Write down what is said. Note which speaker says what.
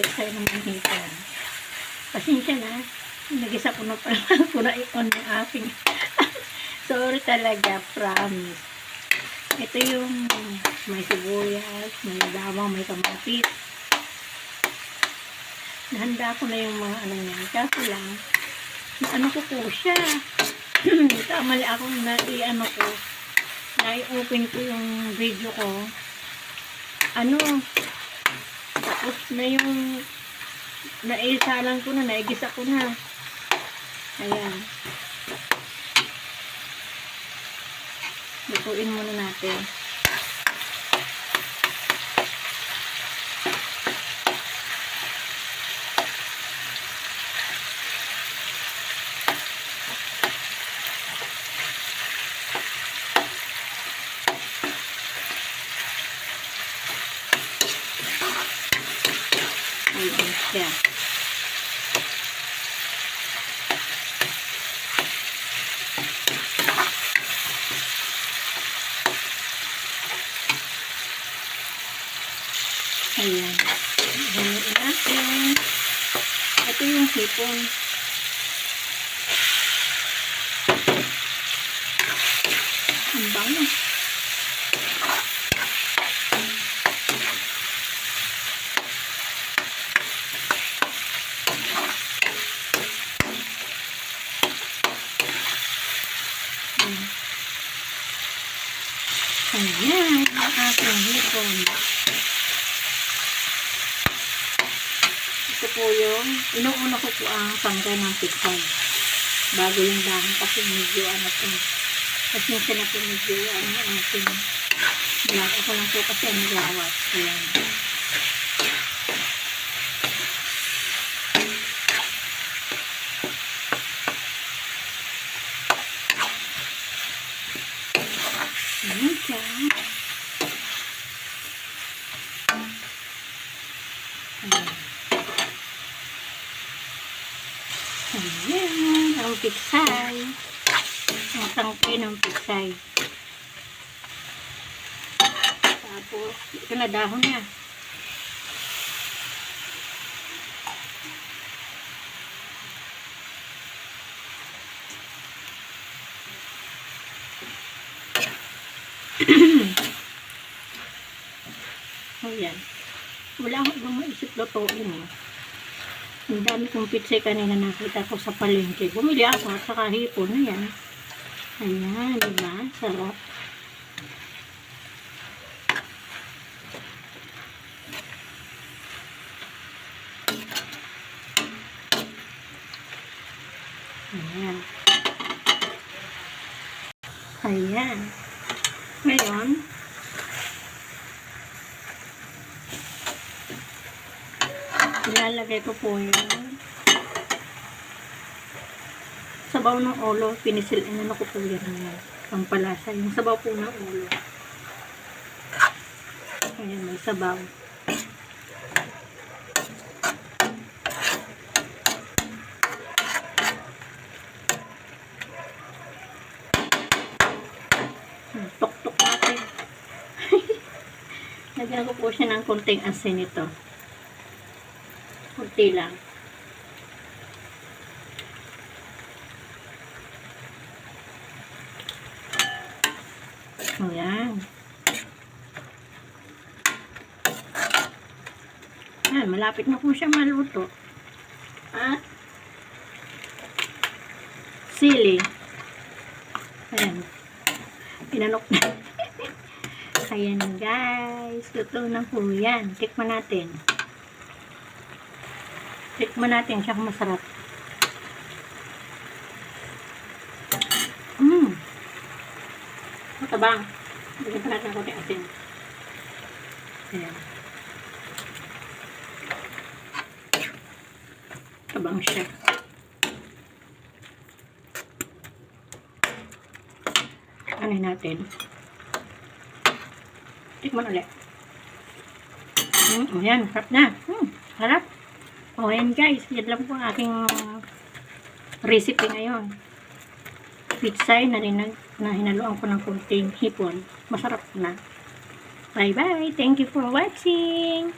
Speaker 1: pitsay naman hipon. Pasensya na. Nagisa ko na pala ko na i-on yung aking. Sorry talaga, promise. Ito yung may sibuyas, may bawang, may kamatis. Nahanda ko na yung mga ano niya. Kaso lang, ano ko siya. Kamali ako na i-ano ko. Na-i-open ko yung video ko. Tapos na yung naisalang ko na, naigisa ko na. Ayan. Lutuin muna natin. Ayan siya. Ayan. Haluin natin. Ito yung hipon. Ang bango. Ayan. Ang ating hipon. Ito po yung, inuuna ko po ang pangga ng pitsay. Bago yung dahon kasi medyo ano po. Kasi na po medyo ano ating vlog. Ako lang po kasi ang nagawat. Ayan. Ayan siya. Ayan. Ayan, ang pitsay. Ang tangke ng pitsay. Tapos, ito na dahon niya. Ayan. Wala akong maisip lutuin eh. Ang dami kong pitsay kanina nakita ko sa palengke. Bumili ako at saka hipon na yan. Ayan, diba? Sarap. Ayan. Ayan. Ngayon, ilalagay ko po yung sabaw ng ulo. Pinisil, ano ko po yan ngayon. Pampalasa. Yung sabaw po ng ulo. Ayan, may sabaw. Tok-tok natin. Lagyan ko po siya ng konting asin ito. Kunti lang. Ayan. Ayan, malapit na po siya maluto. At sili. Ayan. Pinanok na. Ayan guys. Luto na po yan. Tikman natin. Tikman natin siya kung masarap. Matabang. Bigyan pa natin ng konting asin. Ayan. Tabang siya. Ano natin? Tikman ulit. Ayan, sarap na. Sarap. O, ayan guys. Yan lang po ang aking recipe ngayon. Pitsay na hinaluan ko ng konting hipon. Masarap na. Bye bye. Thank you for watching.